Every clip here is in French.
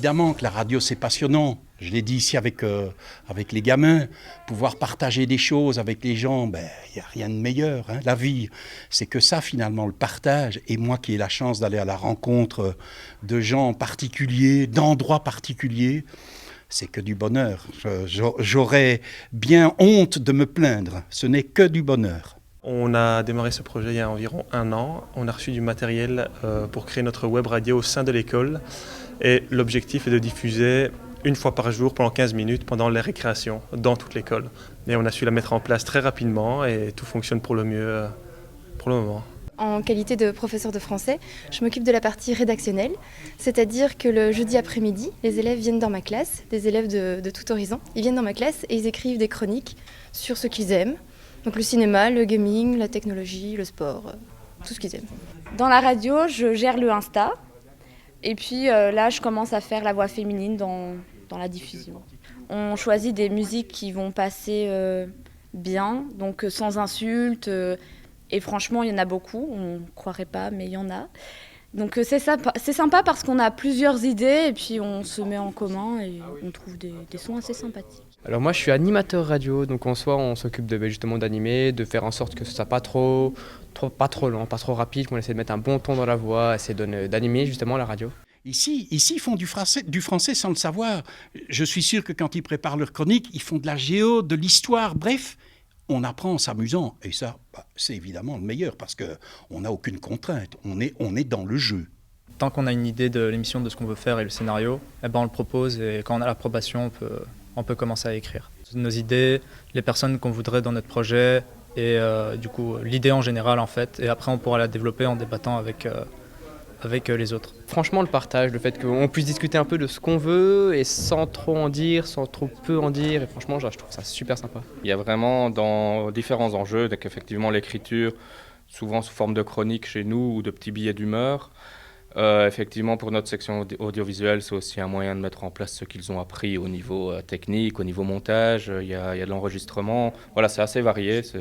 évidemment que la radio, c'est passionnant. Je l'ai dit ici avec les gamins, pouvoir partager des choses avec les gens, il n'y a rien de meilleur. Hein. La vie, c'est que ça finalement, le partage. Et moi qui ai la chance d'aller à la rencontre de gens particuliers, d'endroits particuliers, c'est que du bonheur. J'aurais bien honte de me plaindre. Ce n'est que du bonheur. On a démarré ce projet il y a environ 1 an. On a reçu du matériel pour créer notre web radio au sein de l'école. Et l'objectif est de diffuser 1 fois par jour pendant 15 minutes pendant les récréations dans toute l'école. Et on a su la mettre en place très rapidement et tout fonctionne pour le mieux pour le moment. En qualité de professeur de français, je m'occupe de la partie rédactionnelle, c'est-à-dire que le jeudi après-midi, les élèves viennent dans ma classe, des élèves de tout horizon. Ils viennent dans ma classe et ils écrivent des chroniques sur ce qu'ils aiment. Donc le cinéma, le gaming, la technologie, le sport, tout ce qu'ils aiment. Dans la radio, je gère le Insta. Et puis là, je commence à faire la voix féminine dans la diffusion. On choisit des musiques qui vont passer bien, donc sans insultes. Et franchement, il y en a beaucoup. On ne croirait pas, mais il y en a. Donc c'est sympa parce qu'on a plusieurs idées et puis on se met en commun et on trouve des sons assez sympathiques. Alors moi je suis animateur radio, donc en soi on s'occupe justement d'animer, de faire en sorte que ce soit pas trop lent, pas trop rapide, qu'on essaie de mettre un bon ton dans la voix, essayer d'animer justement la radio. Ici, ils font du français sans le savoir. Je suis sûr que quand ils préparent leur chronique, ils font de la géo, de l'histoire, bref, on apprend en s'amusant. Et ça, c'est évidemment le meilleur parce qu'on n'a aucune contrainte, on est dans le jeu. Tant qu'on a une idée de l'émission, de ce qu'on veut faire et le scénario, on le propose et quand on a l'approbation, on peut commencer à écrire. Nos idées, les personnes qu'on voudrait dans notre projet et du coup l'idée en général en fait. Et après on pourra la développer en débattant avec les autres. Franchement le partage, le fait qu'on puisse discuter un peu de ce qu'on veut et sans trop en dire, sans trop peu en dire. Et franchement je trouve ça super sympa. Il y a vraiment dans différents enjeux, donc effectivement l'écriture, souvent sous forme de chronique chez nous ou de petits billets d'humeur. Effectivement, pour notre section audiovisuelle, c'est aussi un moyen de mettre en place ce qu'ils ont appris au niveau technique, au niveau montage. Il y a de l'enregistrement. Voilà, c'est assez varié. Ça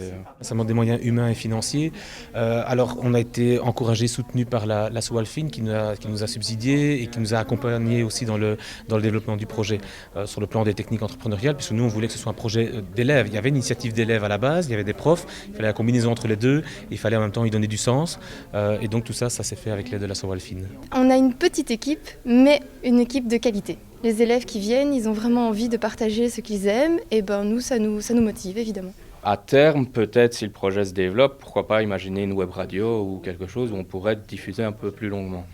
demande des moyens humains et financiers. Alors, on a été encouragé, soutenu par l'asso Alfine qui nous a subsidiés et qui nous a accompagnés aussi dans le développement du projet sur le plan des techniques entrepreneuriales, puisque nous, on voulait que ce soit un projet d'élèves. Il y avait une initiative d'élèves à la base, il y avait des profs, il fallait la combinaison entre les deux, il fallait en même temps y donner du sens. Et donc, tout ça s'est fait avec l'aide de l'asso Alfine. On a une petite équipe, mais une équipe de qualité. Les élèves qui viennent, ils ont vraiment envie de partager ce qu'ils aiment, et nous, ça nous motive évidemment. À terme, peut-être si le projet se développe, pourquoi pas imaginer une web radio ou quelque chose où on pourrait diffuser un peu plus longuement.